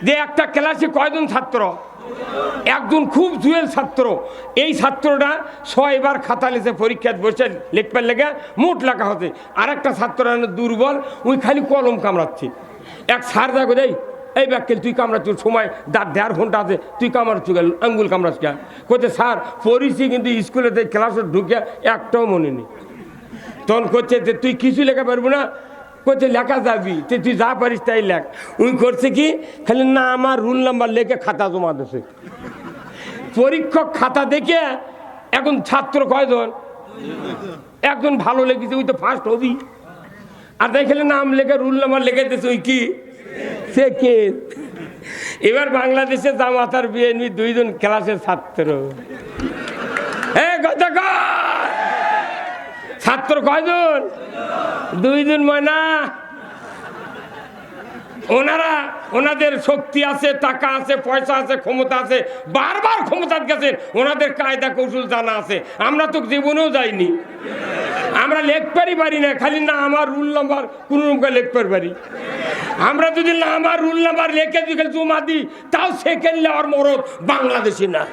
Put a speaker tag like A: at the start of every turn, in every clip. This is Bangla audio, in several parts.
A: যে একটা ক্লাসে কয়জন ছাত্র? একজন খুব জুয়েল ছাত্র। এই ছাত্রটা 6 বার খাতা লিখে পরীক্ষায় বসে লিখবার লেগে মোট লেখা হচ্ছে। আর একটা ছাত্র দুর্বল, ওই খালি কলম কামড়াচ্ছে। এক স্যার দেখো দেই, এই ব্যাকেল তুই কামড়াচ্ছ, সময় 1.5 ঘন্টা আছে, তুই কামড়াচ্ছ আঙ্গুল কামড়াচ্ছ কে? করছে স্যার পড়িছি কিন্তু স্কুলে ক্লাসে ঢুকে একটাও মনে নেই। তখন করছে যে তুই কিছু লেখা পারবো না? করছে লেখা যাবি, তুই যা পারিস তাই লেখ। উনি করছে কি খালি না আমার রুল নাম্বার লেখে খাতা জমা দিছে। পরীক্ষক খাতা দেখে এখন ছাত্র কয়জন? একজন ভালো লেগেছে, ওই তো ফার্স্ট হবি। আর দেখলে নাম লেখে রুল নাম্বার লিখে দিয়েছে, ওই কি সেকেন্ড। এবার বাংলাদেশে জামাত আর বিএনপি 2 জন ক্লাসের ছাত্র। ছাত্র কয়জন? 2 জন। ময়না ওনাদের শক্তি আছে, টাকা আছে, পয়সা আছে, ক্ষমতা আছে, বারবার ক্ষমতার গেছেন, ওনাদের কায়দা কৌশল জানা আছে। আমরা তো জীবনেও যাইনি, আমরা লেখপারই পারি না, খালি না আমার রুল নাম্বার কোনো রকম লেখপার পারি। আমরা যদি না আমার রুল নাম্বার লেখে দিই জমা দিই, তাও সেকেন্ড লেওয়ার মরদ বাংলাদেশি না।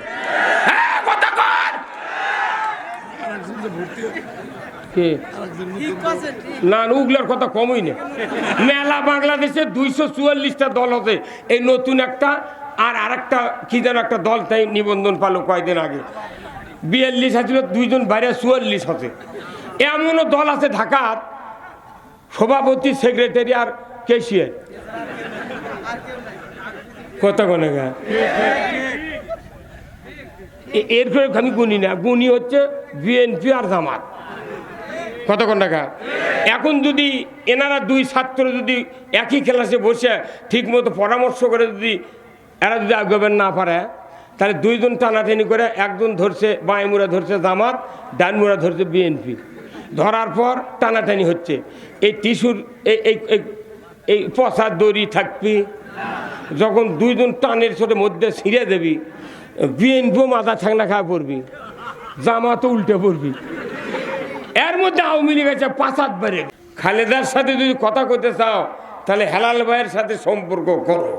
A: না উগলার কথা কমই না। মেলা বাংলাদেশে 244টা দল আছে। এই নতুন একটা আর একটা কি যেন একটা দল তাই নিবন্ধন পালো কয়েকদিন আগে। 42 আছিল, 2 জন বাইরে 44 আছে। এমনও দল আছে ঢাকার, সভাপতি, সেক্রেটারি আর কেশিয়ার। কত গনে গা এরপরে আমি গুনি না, গুনি হচ্ছে বিএনপি আর জামাত। কতক্ষণ টাকা? এখন যদি এনারা 2 ছাত্র যদি একই ক্লাসে বসে ঠিক মতো পরামর্শ করে যদি এরা যদি আগাবেন না পারে, তাহলে 2 জন টানাটানি করে একজন ধরছে বাঁয়মুড়া ধরছে জামাত, ডানমুড়া ধরছে বিএনপি। ধরার পর টানাটানি হচ্ছে। এই টিস্যুর এই পচা দড়ি থাকবি, যখন 2 জন টানের সাথে মধ্যে ছিঁড়ে দেবি, বিএনপিও মাথা ঠাংনা খাওয়া পড়বি, জামাতও উল্টে পড়বি। এর মধ্যে আওয়ামী লীগ আছে 5-7 বারে। খালেদার সাথে যদি কথা কইতে চাও তাহলে হেলাল ভাইয়ের সাথে সম্পর্ক করো।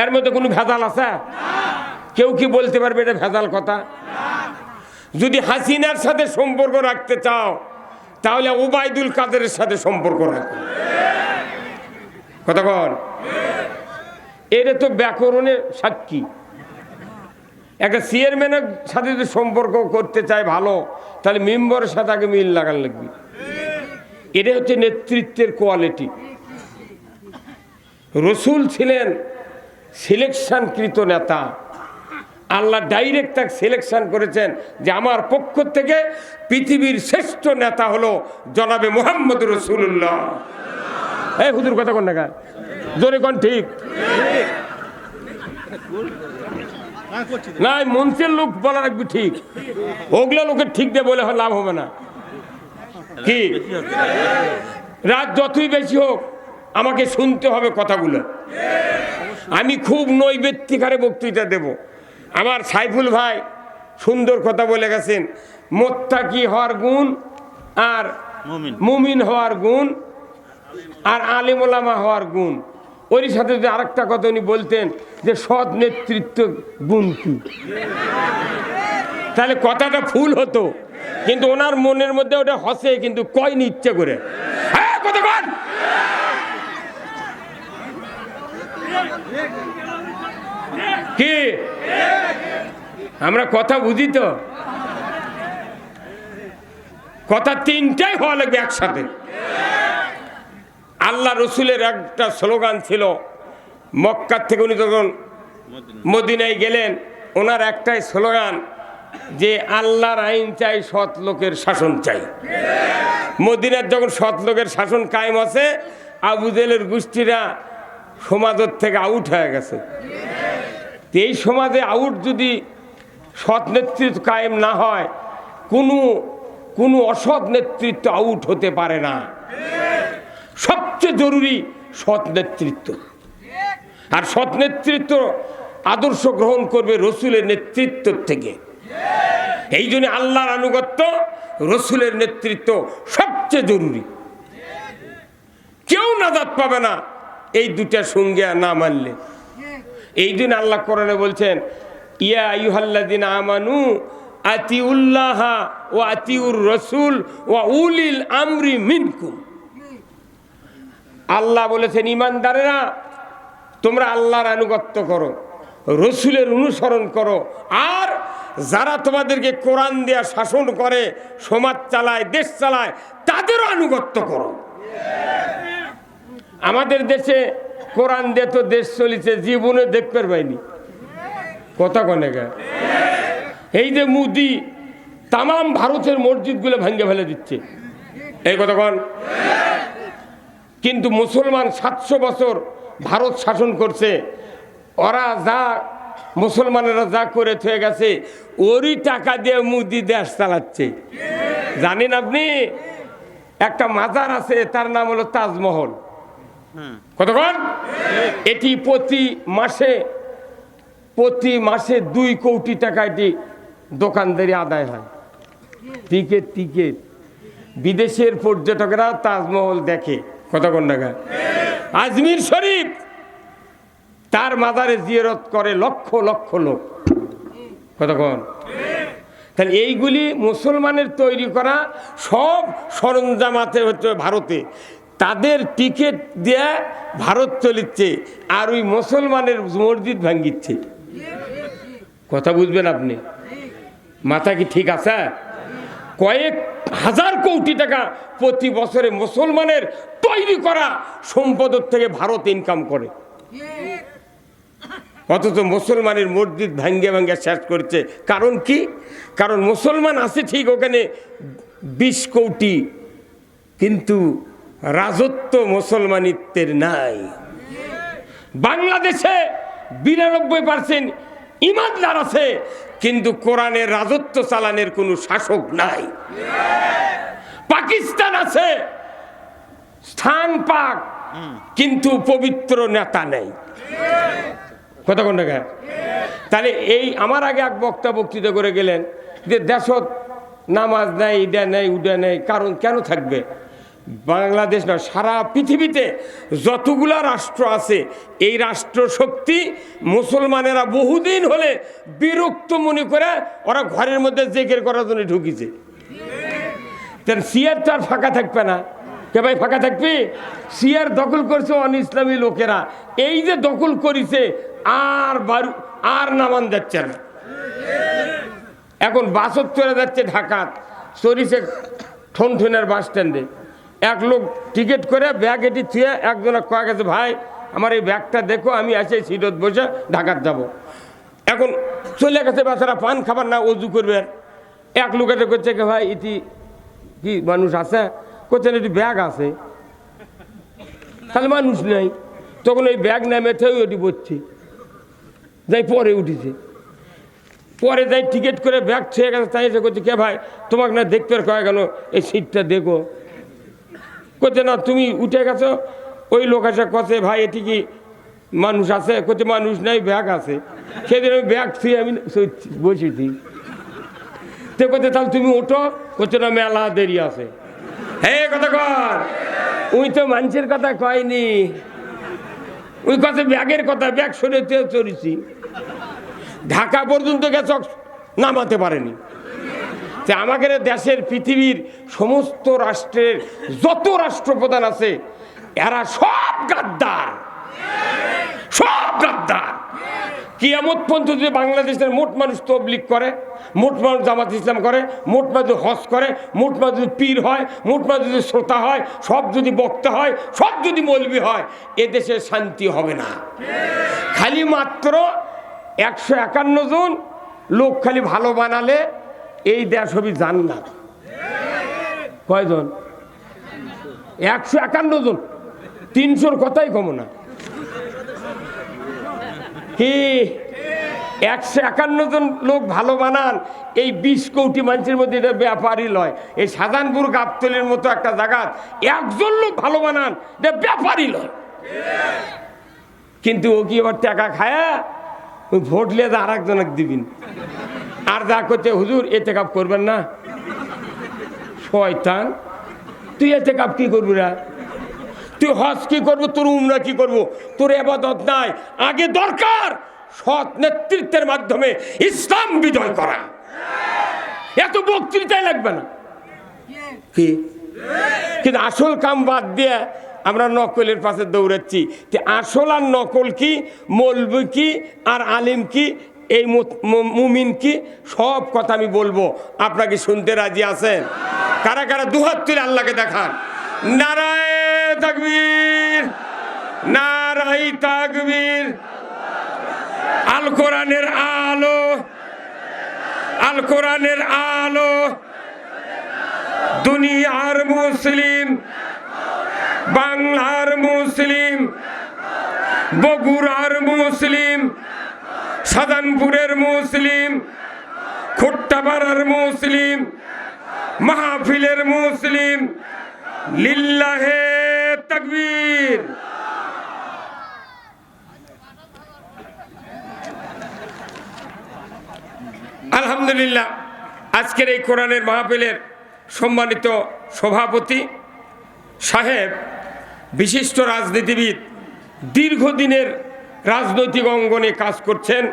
A: এর মধ্যে কোনো ভেজাল আছে? কেউ কি বলতে পারবে এটা ভেজাল কথা? যদি হাসিনার সাথে সম্পর্ক রাখতে চাও তাহলে ওবায়দুল কাদেরের সাথে সম্পর্ক রাখো। কতক্ষণ? এটা তো ব্যাকরণের সাক্ষী। একটা চেয়ারম্যানের সাথে যদি সম্পর্ক করতে চায় ভালো, তাহলে মেম্বারের সাথে আগে মিল লাগান লাগবে। এটা হচ্ছে নেতৃত্বের কোয়ালিটি। রসুল ছিলেন সিলেকশনকৃত নেতা। আল্লাহ ডাইরেক্ট তাকে সিলেকশন করেছেন যে আমার পক্ষ থেকে পৃথিবীর শ্রেষ্ঠ নেতা হলো জনাবে মুহাম্মদ রাসূলুল্লাহ। এই হুজুর কথা কোন টাকা জোরে কোন? ঠিক না, মঞ্চের লোক বলা রাখবি ঠিক। ওগুলো লোকের ঠিক দিয়ে বলে লাভ হবে না। কি রাত যতই বেশি হোক আমাকে শুনতে হবে কথাগুলো। আমি খুব নৈবেত্তিকারে বক্তৃতা দেব। আমার সাইফুল ভাই সুন্দর কথা বলে গেছেন, মুত্তাকি হওয়ার গুণ আর মুমিন হওয়ার গুণ আর আলেম ওলামা হওয়ার গুণ। ওর সাথে যদি আরেকটা কথা উনি বলতেন যে সৎ নেতৃত্ব গুণ কি, তাহলে কথাটা ফুল হতো। কিন্তু ওনার মনের মধ্যে ওটা হসে, কিন্তু কয়নি ইচ্ছে করে। কি আমরা কথা বুঝি তো? কথা 3টাই হওয়া লাগবে একসাথে। আল্লাহ রসুলের একটা স্লোগান ছিল, মক্কা থেকে উনি যখন মদিনায় গেলেন, ওনার একটাই স্লোগান যে আল্লাহর আইন চাই, সৎ লোকের শাসন চাই। মদিনার যখন সৎ লোকের শাসন কায়েম আছে, আবু জেহেলের গোষ্ঠীরা সমাজের থেকে আউট হয়ে গেছে। এই সমাজে আউট যদি সৎ নেতৃত্ব কায়েম না হয়, কোনো অসৎ নেতৃত্ব আউট হতে পারে না। সবচেয়ে জরুরি সৎ নেতৃত্ব। আর সৎ নেতৃত্ব আদর্শ গ্রহণ করবে রসুলের নেতৃত্ব থেকে। এই জন্য আল্লাহর আনুগত্য, রসুলের নেতৃত্ব সবচেয়ে জরুরি। কেউ নাজাত পাবে না এই দুটার সঙ্গে না মানলে। এই দিন আল্লাহ কোরআনে বলছেন, ইয়া আইয়ুহাল্লাযিনা আমানু আতিউল্লাহ ওয়া আতিউর রাসূল ওয়া উলিল আমরি মিনকুম। আল্লাহ বলেছেন, ইমানদারেরা তোমরা আল্লাহর আনুগত্য করো, রসুলের অনুসরণ করো, আর যারা তোমাদেরকে কোরআন দেয়া শাসন করে, সমাজ চালায়, দেশ চালায়, তাদেরও আনুগত্য করো। আমাদের দেশে কোরআন দিয়ে তো দেশ চলিছে, জীবনে দেখতে পাইনি। কথা কনে গা, এই যে মোদি তাম ভারতের মসজিদগুলো ভেঙে ফেলে দিচ্ছে, এই কথা কন। কিন্তু মুসলমান 700 বছর ভারত শাসন করছে, ওরা যা মুসলমানেরা যা করে থয়ে গেছে, ওরই টাকা দিয়ে মোদি দেশ চালাচ্ছে। জানেন আপনি, একটা মাজার আছে, তার নাম হলো তাজমহল। কতক্ষণ? এটি প্রতি মাসে 2 কোটি টাকা এটি দোকানদারি আদায় হয়। টিকিট বিদেশের পর্যটকরা তাজমহল দেখে। কতক্ষণ টাকা? আজমির শরীফ, তার মাজারে জিয়ারত করে লক্ষ লক্ষ লোক। কতক্ষণ? তাহলে এইগুলি মুসলমানের তৈরি করা সব সরঞ্জাম আছে হচ্ছে ভারতে, তাদের টিকিট দিয়ে ভারত চলিচ্ছে, আর ওই মুসলমানের মসজিদ ভাঙ্গিচ্ছে। কথা বুঝবেন আপনি? মাথা কি ঠিক আছে? কয়েক হাজার কোটি টাকা প্রতি বছরে মুসলমানের তৈরি করা সম্পদের থেকে ভারত ইনকাম করে, অথচ মুসলমানের মসজিদ ভাঙ্গে ভাঙ্গে শেষ করছে। কারণ কি? কারণ মুসলমান আছে ঠিক ওখানে 20 কোটি, কিন্তু রাজত্ব মুসলমানিত্বের নাই। বাংলাদেশে 92% ইমানদার আছে, কিন্তু কোরআনের রাজত্ব চালানের কোনো শাসক নাই। পাকিস্তান আছে, স্থান পাক, কিন্তু পবিত্র নেতা নেই। কথা কোন জায়গায়? তাহলে এই আমার আগে এক বক্তা বক্তৃতা করে গেলেন যে দেশত নামাজ নেই, ইডা নেই, উডা নেই। কারণ কেন থাকবে? বাংলাদেশ না, সারা পৃথিবীতে যতগুলা রাষ্ট্র আছে, এই রাষ্ট্র শক্তি মুসলমানেরা বহুদিন হলে বিরক্ত মনে করে ওরা ঘরের মধ্যে জেকের করার জন্য ঢুকিছে। সিয়ার তো আর ফাঁকা থাকবে না। কে ভাই ফাঁকা থাকবি? সিয়ার দখল করছে অন ইসলামী লোকেরা, এই যে দখল করেছে আর নামান যাচ্ছে না। এখন বাসত চলে যাচ্ছে ঢাকা, চরিছে ঠনঠনের বাস স্ট্যান্ডে। এক লোক টিকিট করে ব্যাগ এটি থুয়ে একজনে কয়ে গেছে, ভাই আমার এই ব্যাগটা দেখো, আমি আসে সিটত বসে ঢাকার যাব। এখন চলে গেছে বেচারা, পান খাবার না, অজু করবে। এক লোক এসে করছে, ভাই ইতি কি মানুষ আছে? করছেন এটি ব্যাগ আছে, তাহলে মানুষ নেই। তখন ওই ব্যাগ নামে থেয়ে ওটি বসছি, যাই পরে উঠেছে। পরে যাই টিকিট করে ব্যাগ ছুঁয়ে গেছে, তাই এসে করছে, কে ভাই তোমাকে না দেখতে কয়ে গেল, এই সিটটা দেখো। করছে না, তুমি উঠে গেছো। ওই লোক এসে কছে, ভাই এটি কি মানুষ আছে? করছে মানুষ নেই, ব্যাগ আছে। সেদিন আমি ব্যাগ ছুঁয়ে আমি বসেছি। তো করছে, তাহলে তুমি ওঠো। করছে না, মেলা দেরি আছে। হ্যাঁ কথা কর, ওই তো মানুষের কথা কয়নি, ওই কথা ব্যাগের কথা। ব্যাগ সরে চড়েছি, ঢাকা পর্যন্ত গেছ, নামাতে পারেনি। আমাকে দেশের পৃথিবীর সমস্ত রাষ্ট্রের যত রাষ্ট্রপ্রধান আছে, এরা সব গাদ্দার, সব গাদ্দার। কিয়ামত পর্যন্ত যদি বাংলাদেশের মোট মানুষ তবলিগ করে, মোট মানুষ জামাত ইসলাম করে, মোট মানুষ হজ করে, মোট মানুষ যদি পীর হয়, মোট মানুষ যদি শ্রোতা হয়, সব যদি বক্তা হয়, সব যদি মৌলবি হয়, এদেশে শান্তি হবে না। খালি মাত্র 151 জন লোক খালি ভালো বানালে এই দেশ হবে জান্নাত। কয়জন? 151 জন। 300-র কথাই কম না কি? 151 জন লোক ভালো বানান, এই 20 কোটি মানুষের মধ্যে এটা ব্যাপারই লয়। এই শাহজাহানপুর গাবতলির মতো একটা জায়গা একজন লোক ভালো বানান, এটা ব্যাপারই লয়। কিন্তু ও কি এবার টাকা খায়া ওই ভোট লিয়ে আর একজনকে দিবিন, আর যা করছে, হুজুর এতে কাপ করবেন না। শয়তান, তুই এতে কাপ কি করবি রা? তুই হজ কি করবো, তোর উমরা কি করবো, তোর ইবাদত নাই। আগে দরকার সৎ নেতৃত্বের মাধ্যমে ইসলাম বিজয় করা। এত বক্তৃতাই লাগবে না কি, কিন্তু আসল কাম বাদ দিয়ে আমরা নকলের পাশে দৌড়াচ্ছি। আসল আর নকল কি, মৌলবি কি আর আলিম কি, এই মুমিন কি, সব কথা আমি বলবো। আপনাকে শুনতে রাজি আছেন? কারা কারা দুহাত তুলে আল্লাহকে দেখান। নারায়ে তাকবীর, নারায়ে তাকবীর। আল কোরআনের আলো, আল কোরআনের আলো। দুনিয়ার মুসলিম, বাংলার মুসলিম, বগুড়ার মুসলিম, সাজানপুরের মুসলিম, খুট্টাপাড়ার মুসলিম, মাহফিলের মুসলিম। লিল্লাহে তাকবীর। আলহামদুলিল্লাহ, আজকের এই কোরআনের মাহফিলের সম্মানিত সভাপতি সাহেব বিশিষ্ট রাজনীতিবিদ, দীর্ঘদিনের রাজনৈতিক অঙ্গনে কাজ করছেন।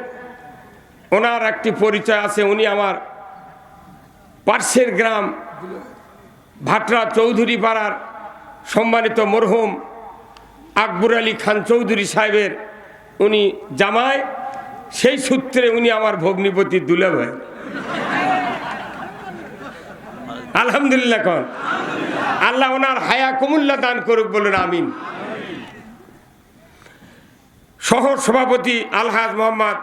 A: ওনার একটি পরিচয় আছে, উনি আমার পার্শ্বের গ্রাম ভাটরা চৌধুরী পাড়ার সম্মানিত মরহুম আকবর আলী খান চৌধুরী সাহেবের উনি জামাই। সেই সূত্রে উনি আমার ভগ্নিপতি দুলাভাই। আলহামদুলিল্লাহ কন। আল্লাহ ওনার হায়া কুমুল্লা দান করুক, বলুন আমিন। শহর সভাপতি আলহাজ মোহাম্মদ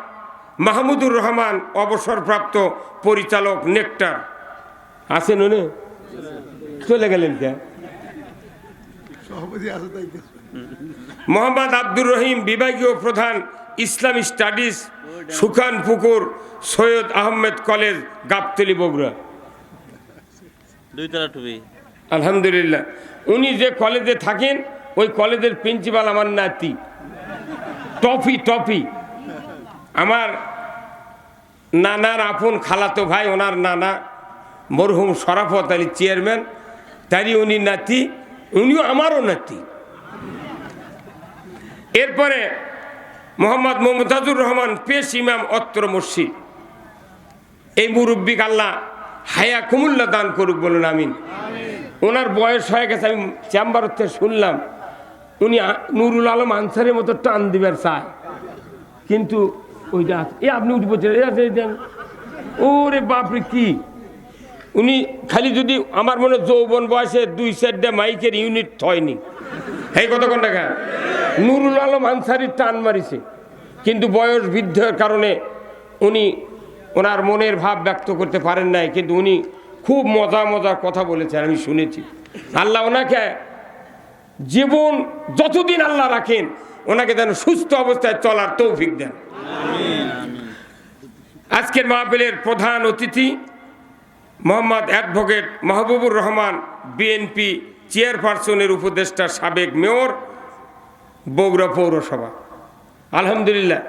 A: মাহমুদুর রহমান, অবসরপ্রাপ্ত পরিচালক নেকটার আছেন। উনি চলে গেলেন কে? মোহাম্মদ আব্দুর রহিম, বিভাগীয় প্রধান ইসলামী স্টাডিজ, সুখানপুকুর সৈয়দ আহমেদ কলেজ, গাবতলী, বগুড়া। আলহামদুলিল্লাহ, উনি যে কলেজে থাকেন ওই কলেজের প্রিন্সিপাল আমার নাতি টফি। টফি আমার নানার আপন খালাতো ভাই, ওনার নানা মরহুম শরাফত আলী চেয়ারম্যান, তারই উনি নাতি, উনিও আমারও নাতি। এরপরে মোহাম্মদ মমতাজুর রহমান, পেশ ইমাম, অত্র মসজিদ। এই মুরব্বিক আল্লাহ হায়া কুমুল্লা দান করুক, বলুন আমিন। ওনার বয়স হয়ে গেছে, আমি চেম্বার থেকে শুনলাম উনি নুরুল আলম আনসারের মতো টান দিবার চায়, কিন্তু ওইটা আপনি উঠে বলছেন ওরে বাপরে কি। উনি খালি যদি আমার মনে যৌবন বয়সে 2-4টা মাইকের ইউনিট হয়নি, এই কতক্ষণ টাকা নুরুল আলম আনসারির টান মারিছে, কিন্তু বয়স বৃদ্ধের কারণে উনি ওনার মনের ভাব ব্যক্ত করতে পারেন নাই, কিন্তু উনি খুব মজার কথা বলেছেন, আমি শুনেছি। আল্লাহ ওনাকে জীবন যতদিন আল্লাহ রাখেন, ওনাকে যেন সুস্থ অবস্থায় চলার তৌফিক দেন। আজকের মাহফিলের প্রধান অতিথি মোহাম্মদ অ্যাডভোকেট মাহবুবুর রহমান, বিএনপি চেয়ারপারসনের উপদেষ্টা, সাবেক মেয়র, বগুড়া পৌরসভা। আলহামদুলিল্লাহ,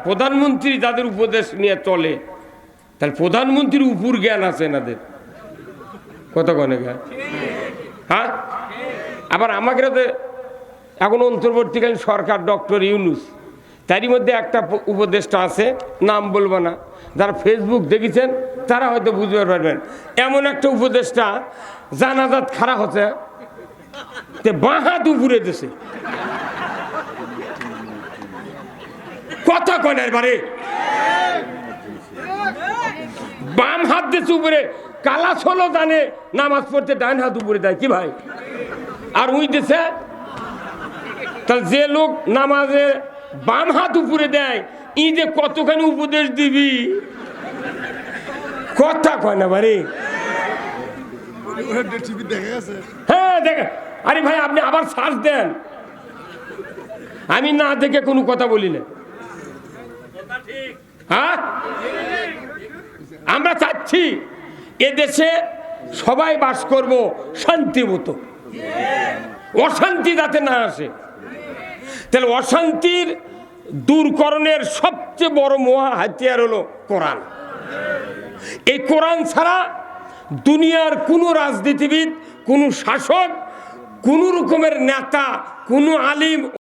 A: প্রধানমন্ত্রী যাদের উপদেশ নিয়ে চলে, তাহলে প্রধানমন্ত্রীর উপর জ্ঞান আছে এনাদের কতক্ষণে জ্ঞান। হ্যাঁ, আবার আমাকে এখন অন্তর্বর্তীকালীন সরকার ডক্টর ইউনূস, তারই মধ্যে একটা উপদেষ্টা আছে, নাম বলবো না, যারা ফেসবুক দেখেছেন তারা হয়তো বুঝতে পারবেন। এমন একটা উপদেষ্টা জানাজাত খারাপ হচ্ছে, বাঁ হাত উপরে দেশে কথা কয় না, বারে বাম হাত দেশে উপরে, কালা ষোলো জানে নামাজ পড়তে ডান হাত উপরে দেয় কি ভাই, আর উই দেশে তাহলে যে লোক নামাজে বাম হাত উপরে দেয়, ই যে কতখানি উপদেশ দিবি, কথা কয় না বারে। হ্যাঁ দেখে, আরে ভাই আপনি আবার সার্চ দেন, আমি না দেখে কোনো কথা বলি না। হ্যাঁ, আমরা চাচ্ছি এদেশে সবাই বাস করব শান্তি মতো, অশান্তি যাতে না আসে। তাহলে অশান্তির দূরকরণের সবচেয়ে বড় মহা হাতিয়ার হলো কোরআন। এই কোরআন ছাড়া দুনিয়ার কোনো রাজনীতিবিদ, কোনো শাসক, কোনো রকমের নেতা, কোনো আলিম